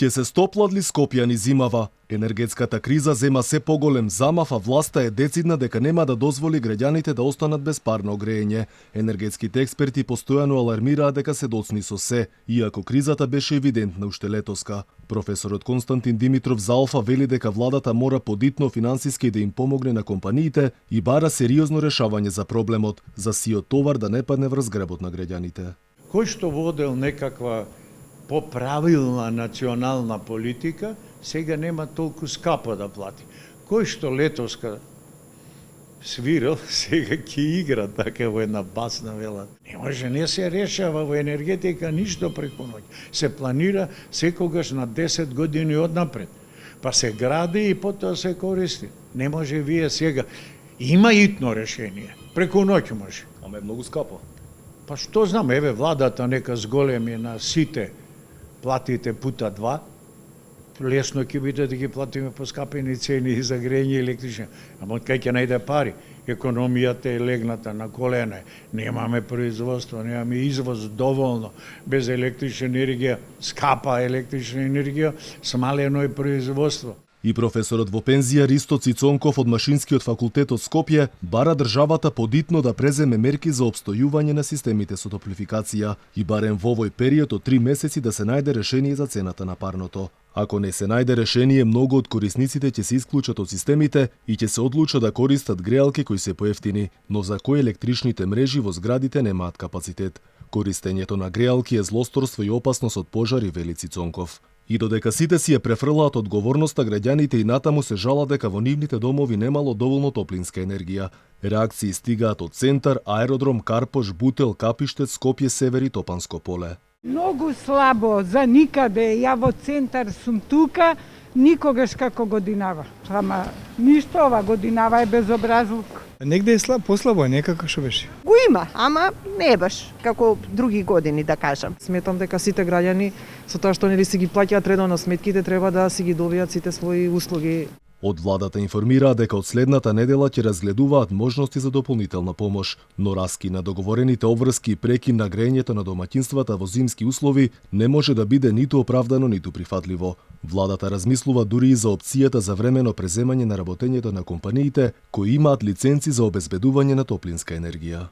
Ќе се стопладли Скопје ни зимава. Енергетската криза зема се поголем замав, а власта е децидна дека нема да дозволи граѓаните да останат без парно грејење. Енергетските експерти постојано алармираат дека се доцни со се, иако кризата беше евидентна уште летоска. Професорот Константин Димитров за Алфа вели дека владата мора подитно финансиски да им помогне на компаниите и бара сериозно решавање за проблемот, за сиот товар да не падне врз гребот на граѓаните. Кој што водел некаква поправилна национална политика, сега нема толку скапо да плати. Кој што летоска свирил, сега ќе игра така во една басна вела. Не се решава во енергетика ништо преку ноќ. Се планира секогаш на 10 години однапред. Па се гради и потоа се користи. Не може вие сега. Има итно решение. Преку ноќ може. Ама е многу скапо. Па што знам, еве владата нека зголеми на сите платите пута 2, лесно ќе биде да ги платиме по скапени цени за грејење и електрична. Ама од кај ќе најде пари? Економијата е легната на колена. Немаме производство, немаме извоз доволно. Без електрична енергија, скапа електрична енергија, смалено е производство. И професорот во пензија Ристо Цицонков од Машинскиот факултет од Скопје бара државата подитно да преземе мерки за опстојување на системите со топлификација и барем во овој период од 3 месеци да се најде решение за цената на парното. Ако не се најде решение, многу од корисниците ќе се исклучат од системите и ќе се одлучат да користат греалки кои се поевтини, но за кои електричните мрежи во зградите немаат капацитет. Користењето на греалки е злосторство и опасност од пожари, вели Цицонков. И додека сите си ја префрлаат одговорноста, граѓаните и натаму се жалат дека во нивните домови немало доволно топлинска енергија. Реакции стигаат од Центар, Аеродром, Карпош, Бутел, Капиштец, Скопје, Север и Топанско поле. Многу слабо, за никаде. Ја во Центар сум тука, никогаш како годинава. Ама ништо ова годинава е безобразлук. Негде е послабо, некако што беше. Го има, ама не баш како други години, да кажам. Сметам дека сите граѓани со тоа што нели си ги плаќаат редовно сметките треба да си ги добијат сите своји услуги. Од владата информираат дека од следната недела ќе разгледуваат можности за дополнителна помош, но раскин на договорените обврски и прекин на грејењето на домаќинствата во зимски услови не може да биде ниту оправдано, ниту прифатливо. Владата размислува дури и за опцијата за времено преземање на работењето на компаниите кои имаат лиценци за обезбедување на топлинска енергија.